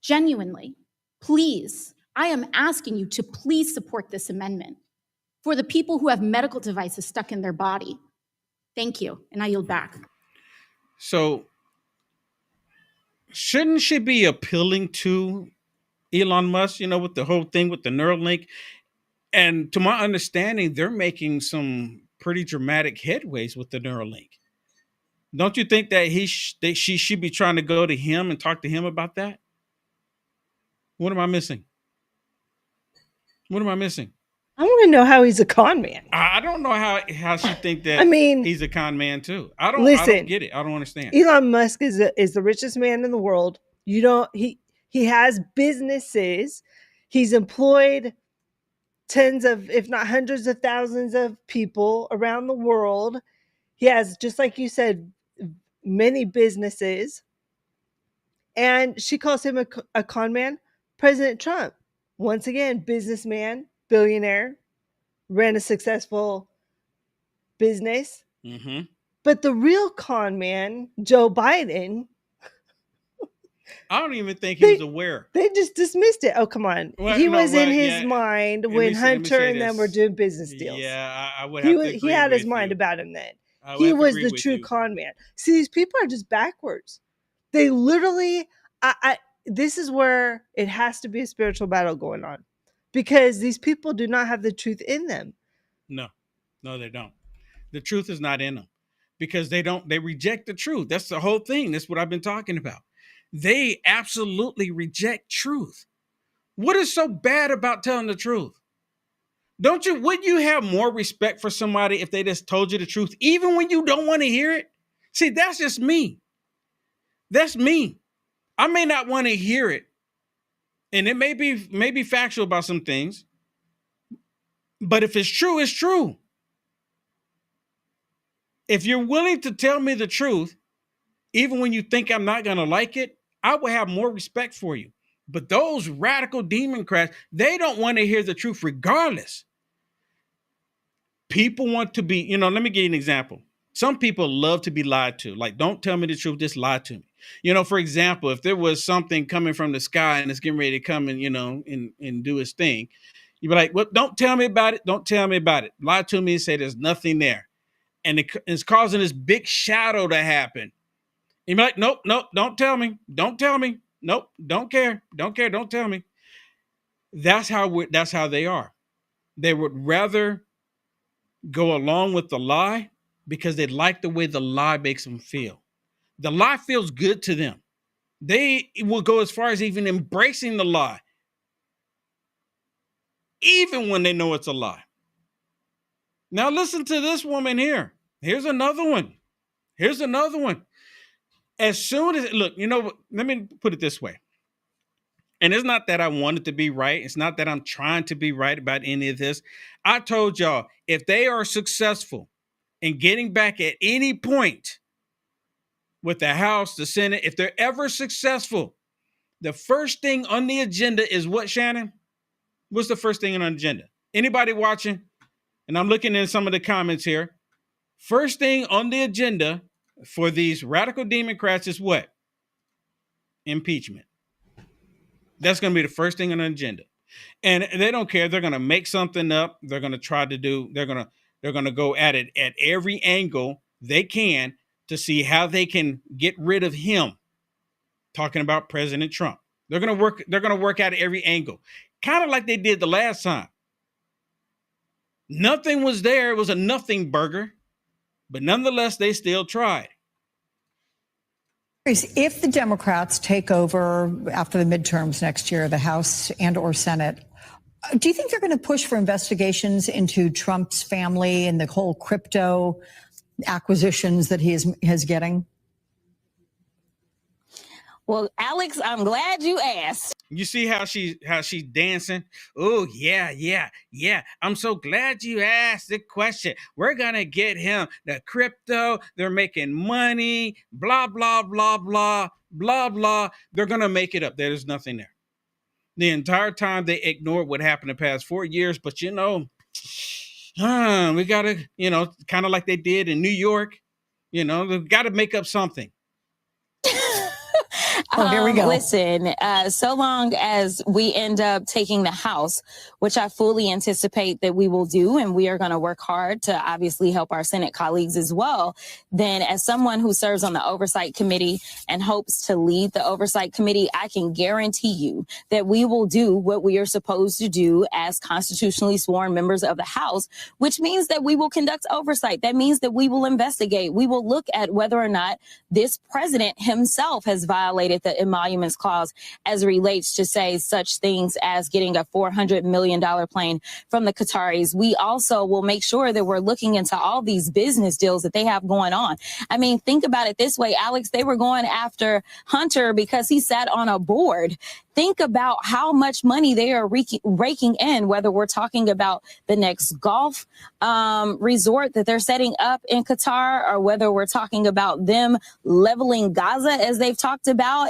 Genuinely, please, I am asking you to please support this amendment for the people who have medical devices stuck in their body. Thank you, and I yield back. So, shouldn't she be appealing to Elon Musk, with the whole thing with the Neuralink? And to my understanding, they're making some pretty dramatic headways with the Neuralink. Don't you think that she should be trying to go to him and talk to him about that? What am I missing? I want to know how he's a con man. I don't know how she think that he's a con man too. I don't get it. I don't understand. Elon Musk is the richest man in the world. He has businesses. He's employed tens of, if not hundreds of thousands of people around the world. He has, just like you said, many businesses. And she calls him a con man. President Trump, once again, businessman, billionaire, ran a successful business. Mm-hmm. But the real con man, Joe Biden, I don't even think he was aware. They just dismissed it. Oh, come on. Well, he no, was well, in his yeah. mind Let when me say- let me Hunter say and them this. were doing business deals. Yeah, I would have to agree He had his with mind you. about him then. I would He have to was agree the with true you. con man. See, these people are just backwards. They literally, this is where it has to be a spiritual battle going on, because these people do not have the truth in them. No, they don't. The truth is not in them, because they reject the truth. That's the whole thing. That's what I've been talking about. They absolutely reject truth. What is so bad about telling the truth? Wouldn't you have more respect for somebody if they just told you the truth, even when you don't want to hear it? See, that's just me. That's me. I may not want to hear it, and it may be factual about some things, but if it's true, it's true. If you're willing to tell me the truth, even when you think I'm not going to like it, I will have more respect for you. But those radical Democrats, they don't want to hear the truth regardless. People want to be, let me give you an example. Some people love to be lied to. Like, don't tell me the truth, just lie to me. For example, if there was something coming from the sky and it's getting ready to come and, and do its thing, you'd be like, well, don't tell me about it. Don't tell me about it. Lie to me and say there's nothing there. And it's causing this big shadow to happen. You'd be like, nope, don't tell me. Don't tell me. Nope, don't care. Don't care. Don't tell me. That's how they are. They would rather go along with the lie because they like the way the lie makes them feel. The lie feels good to them. They will go as far as even embracing the lie, even when they know it's a lie. Now listen to this woman here. Here's another one. As soon as, look, let me put it this way. And it's not that I want it to be right. It's not that I'm trying to be right about any of this. I told y'all, if they are successful in getting back at any point with the House, the Senate, if they're ever successful, the first thing on the agenda is what, Shannon? What's the first thing on the agenda? Anybody watching? And I'm looking in some of the comments here. First thing on the agenda for these radical Democrats is what? Impeachment. That's going to be the first thing on the agenda. And they don't care. They're going to make something up. They're going to try to do, they're going to go at it at every angle they can to see how they can get rid of him. Talking about President Trump. They're going to work at every angle. Kind of like they did the last time. Nothing was there. It was a nothing burger. But nonetheless, they still tried. If the Democrats take over after the midterms next year, the House and or Senate, do you think they're going to push for investigations into Trump's family and the whole crypto acquisitions that he is getting? Well, Alex, I'm glad you asked. You see how she's dancing? Oh, yeah. I'm so glad you asked the question. We're going to get him the crypto. They're making money, blah, blah, blah, blah, blah, blah. They're going to make it up. There's nothing there. The entire time they ignored what happened the past 4 years. But, we got to, kind of like they did in New York, they've got to make up something. Oh, here we go. Listen, so long as we end up taking the House, which I fully anticipate that we will do, and we are going to work hard to obviously help our Senate colleagues as well, then as someone who serves on the Oversight Committee and hopes to lead the Oversight Committee, I can guarantee you that we will do what we are supposed to do as constitutionally sworn members of the House, which means that we will conduct oversight. That means that we will investigate. We will look at whether or not this president himself has violated the emoluments clause as it relates to, say, such things as getting a $400 million plane from the Qataris. We also will make sure that we're looking into all these business deals that they have going on. I mean, think about it this way, Alex, they were going after Hunter because he sat on a board think about how much money they are raking in, whether we're talking about the next golf resort that they're setting up in Qatar, or whether we're talking about them leveling Gaza, as they've talked about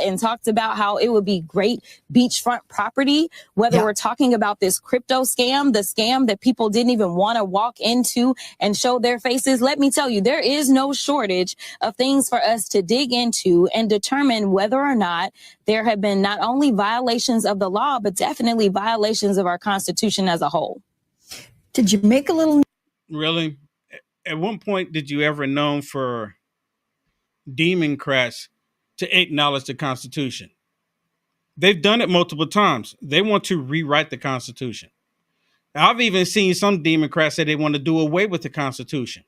how it would be great beachfront property, whether we're talking about this crypto scam, the scam that people didn't even want to walk into and show their faces. Let me tell you, there is no shortage of things for us to dig into and determine whether or not there have been not only violations of the law, but definitely violations of our Constitution as a whole. Did you make a little... Really? At one point, did you ever known for Democrats to acknowledge the Constitution? They've done it multiple times. They want to rewrite the Constitution. I've even seen some Democrats say they want to do away with the Constitution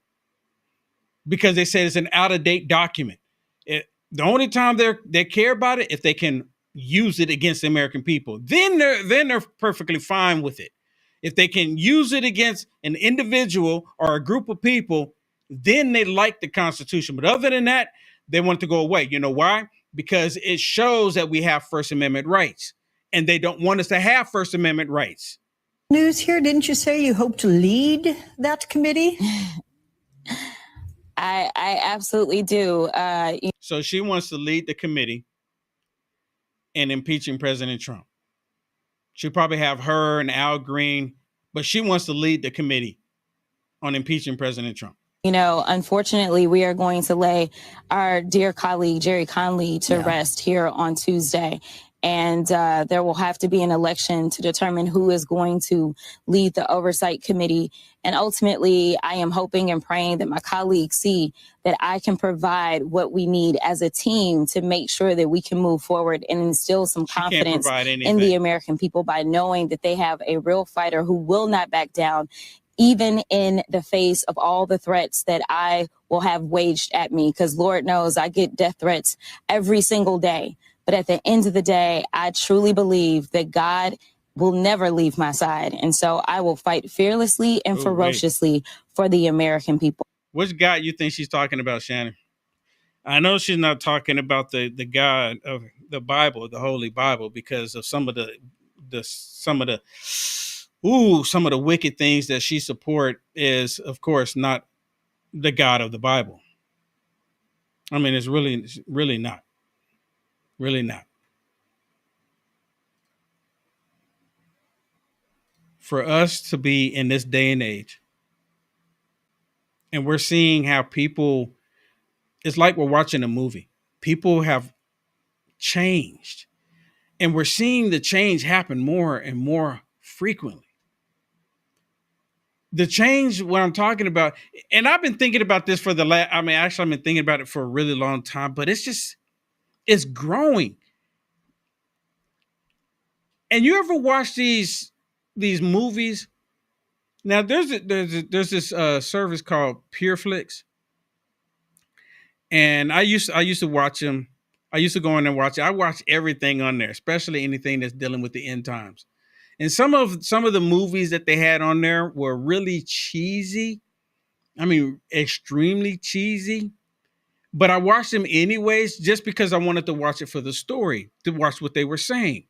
because they say it's an out-of-date document. The only time they care about it if they can use it against the American people. Then they're perfectly fine with it. If they can use it against an individual or a group of people, then they like the Constitution. But other than that, they want it to go away. You know why? Because it shows that we have First Amendment rights, and they don't want us to have First Amendment rights. News here, didn't you say you hope to lead that committee? I absolutely do. So she wants to lead the committee in impeaching President Trump. She'll probably have her and Al Green, but she wants to lead the committee on impeaching President Trump. You know, unfortunately, we are going to lay our dear colleague, Jerry Conley, to rest here on Tuesday. And there will have to be an election to determine who is going to lead the oversight committee. And ultimately, I am hoping and praying that my colleagues see that I can provide what we need as a team to make sure that we can move forward and instill some confidence in the American people by knowing that they have a real fighter who will not back down, even in the face of all the threats that I will have waged at me. Because Lord knows I get death threats every single day. But at the end of the day, I truly believe that God will never leave my side. And so I will fight fearlessly and ferociously for the American people. Which God you think she's talking about, Shannon? I know she's not talking about the God of the Bible, the Holy Bible, because of some of the wicked things that she support is, of course, not the God of the Bible. I mean, it's really not. Really not. For us to be in this day and age, and we're seeing how people, it's like we're watching a movie. People have changed, and we're seeing the change happen more and more frequently. The change, what I'm talking about, and I've been thinking about this for I've been thinking about it for a really long time, but it's growing. And you ever watch these movies? Now there's this service called PureFlix, and I used to watch them. I used to go in and watch it. I watch everything on there, especially anything that's dealing with the end times. And some of the movies that they had on there were really cheesy. I mean, extremely cheesy. But I watched them anyways, just because I wanted to watch it for the story, to watch what they were saying.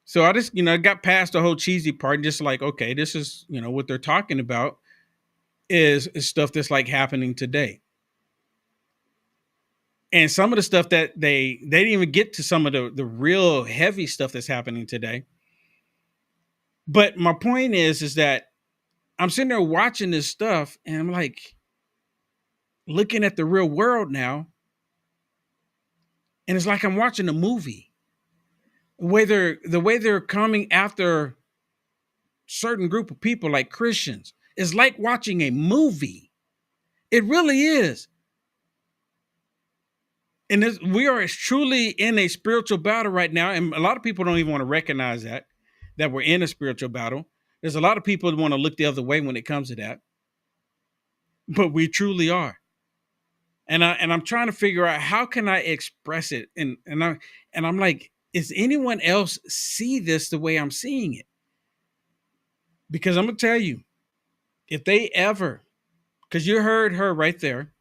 So I just, got past the whole cheesy part, just like, okay, this is, what they're talking about is stuff that's like happening today. And some of the stuff that they didn't even get to some of the real heavy stuff that's happening today. But my point is that I'm sitting there watching this stuff and I'm like looking at the real world now. And it's like I'm watching a movie. The way they're coming after certain group of people like Christians is like watching a movie. It really is. And we are truly in a spiritual battle right now. And a lot of people don't even want to recognize that we're in a spiritual battle. There's a lot of people that want to look the other way when it comes to that. But we truly are. And I'm trying to figure out how can I express it. And I'm like, is anyone else see this the way I'm seeing it? Because I'm going to tell you, if they ever, because you heard her right there,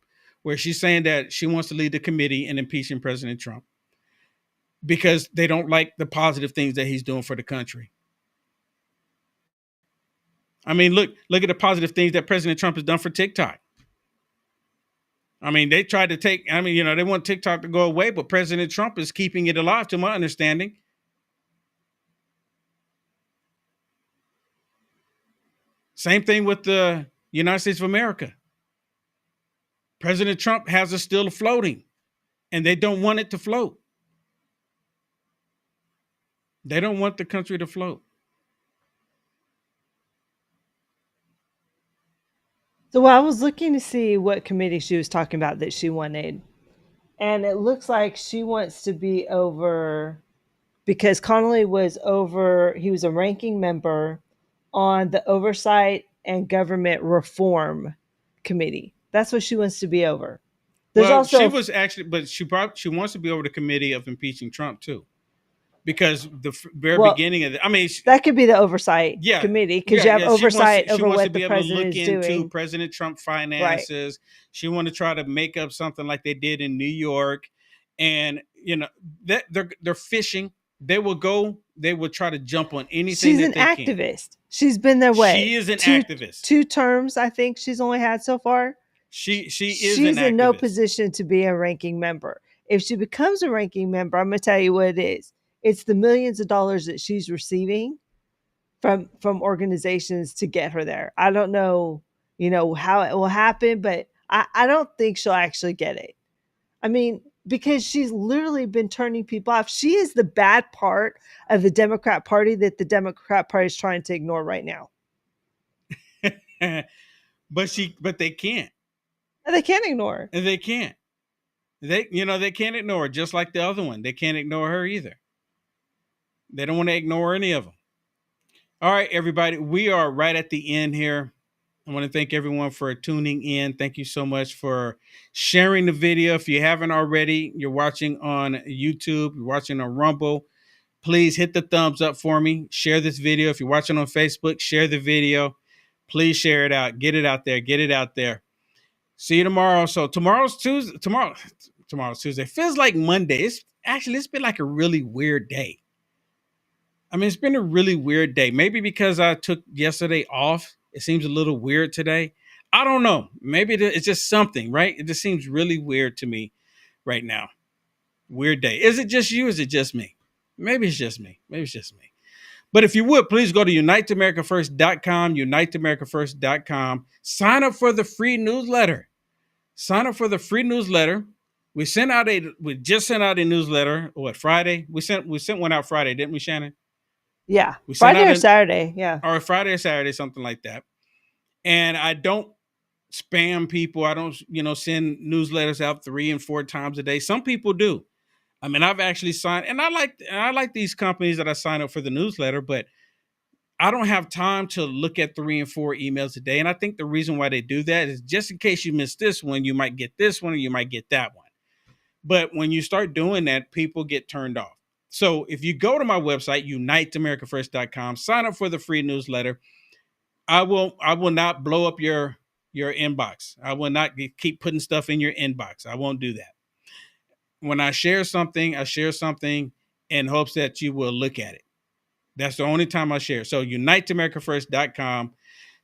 where she's saying that she wants to lead the committee in impeaching President Trump. because they don't like the positive things that he's doing for the country. I mean, look at the positive things that President Trump has done for TikTok. I mean, they tried to take, they want TikTok to go away, but President Trump is keeping it alive, to my understanding. Same thing with the United States of America. President Trump has us still floating, and they don't want it to float. They don't want the country to float. So I was looking to see what committee she was talking about that she wanted. And it looks like she wants to be over, because Connolly was over, he was a ranking member on the Oversight and Government Reform Committee. That's what she wants to be over. There's also she was actually, but she wants to be over the committee of impeaching Trump too. Because the very beginning of that could be the oversight committee, because you have oversight over what the president is doing. Into President Trump finances. Right. She want to try to make up something like they did in New York, and that they're fishing. They will try to jump on anything. She's an activist. She's been their way. She is an activist. 2 terms, I think she's only had so far. She's in no position to be a ranking member. If she becomes a ranking member, I'm going to tell you what it is. It's the millions of dollars that she's receiving from organizations to get her there. I don't know, how it will happen, but I don't think she'll actually get it. I mean, because she's literally been turning people off. She is the bad part of the Democrat Party that the Democrat Party is trying to ignore right now. But they can't. They can't ignore her. And they can't. They can't ignore her, just like the other one. They can't ignore her either. They don't want to ignore any of them. All right, everybody, we are right at the end here. I want to thank everyone for tuning in. Thank you so much for sharing the video. If you haven't already, you're watching on YouTube, you're watching on Rumble, please hit the thumbs up for me. Share this video. If you're watching on Facebook, share the video. Please share it out. Get it out there. Get it out there. See you tomorrow. So tomorrow's Tuesday. Tomorrow's Tuesday. Feels like Monday. It's been like a really weird day. I mean, it's been a really weird day. Maybe because I took yesterday off, it seems a little weird today. I don't know. Maybe it's just something, right? It just seems really weird to me right now. Weird day. Is it just you? Is it just me? Maybe it's just me. Maybe it's just me. But if you would, please go to uniteamericafirst.com, uniteamericafirst.com. Sign up for the free newsletter. Sign up for the free newsletter. We just sent out a newsletter. What, Friday? We sent one out Friday, didn't we, Shannon? Yeah. Friday or Saturday. Yeah. Or Friday or Saturday, something like that. And I don't spam people. I don't, send newsletters out 3 and 4 times a day. Some people do. I mean, I've actually signed, and I like these companies that I sign up for the newsletter, but I don't have time to look at 3 and 4 emails a day. And I think the reason why they do that is just in case you miss this one, you might get this one or you might get that one. But when you start doing that, people get turned off. So if you go to my website, uniteamericafirst.com, sign up for the free newsletter. I will not blow up your inbox. I will not keep putting stuff in your inbox. I won't do that. When I share something in hopes that you will look at it. That's the only time I share. So uniteamericafirst.com,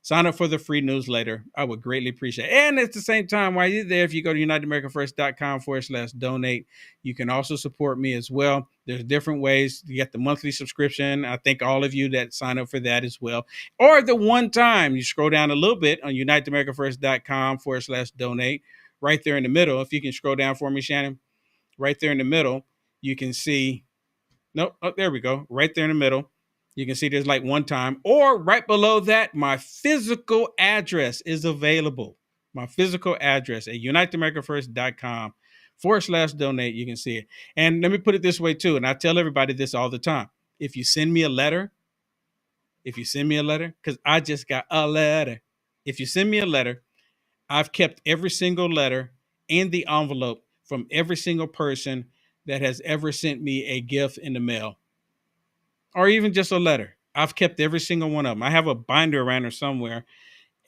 sign up for the free newsletter. I would greatly appreciate it. And at the same time, while you're there, if you go to uniteamericafirst.com/donate, you can also support me as well. There's different ways. You get the monthly subscription. I thank all of you that sign up for that as well. Or the one time, you scroll down a little bit on uniteamericafirst.com/donate, right there in the middle. If you can scroll down for me, Shannon, right there in the middle, you can see, there we go. Right there in the middle. You can see there's like one time, or right below that, my physical address is available. My physical address at uniteamericafirst.com/donate. You can see it. And let me put it this way too. And I tell everybody this all the time. If you send me a letter, because I just got a letter. If you send me a letter, I've kept every single letter in the envelope from every single person that has ever sent me a gift in the mail. Or even just a letter. I've kept every single one of them. I have a binder around here somewhere.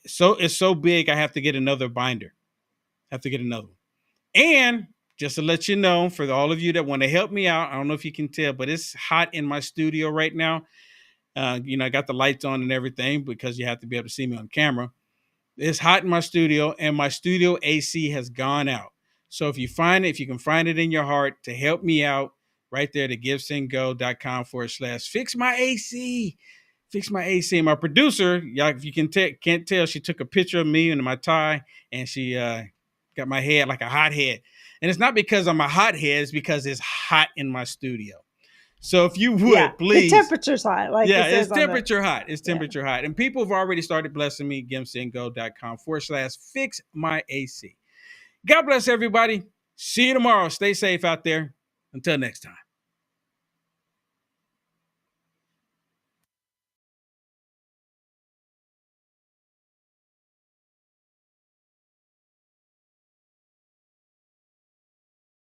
So it's so big, I have to get another binder. And just to let you know, for all of you that want to help me out, I don't know if you can tell, but it's hot in my studio right now. I got the lights on and everything because you have to be able to see me on camera. It's hot in my studio, and my studio AC has gone out. So if you can find it in your heart to help me out, right there to givesendgo.com/fix my AC. Fix my AC. My producer, y'all, if you can't tell, she took a picture of me and my tie, and she got my head like a hot head. And it's not because I'm a hothead, it's because it's hot in my studio. So if you would, please. The temperature's hot. It's temperature hot. It's temperature hot. And people have already started blessing me. givesendgo.com/fix my AC. God bless everybody. See you tomorrow. Stay safe out there. Until next time.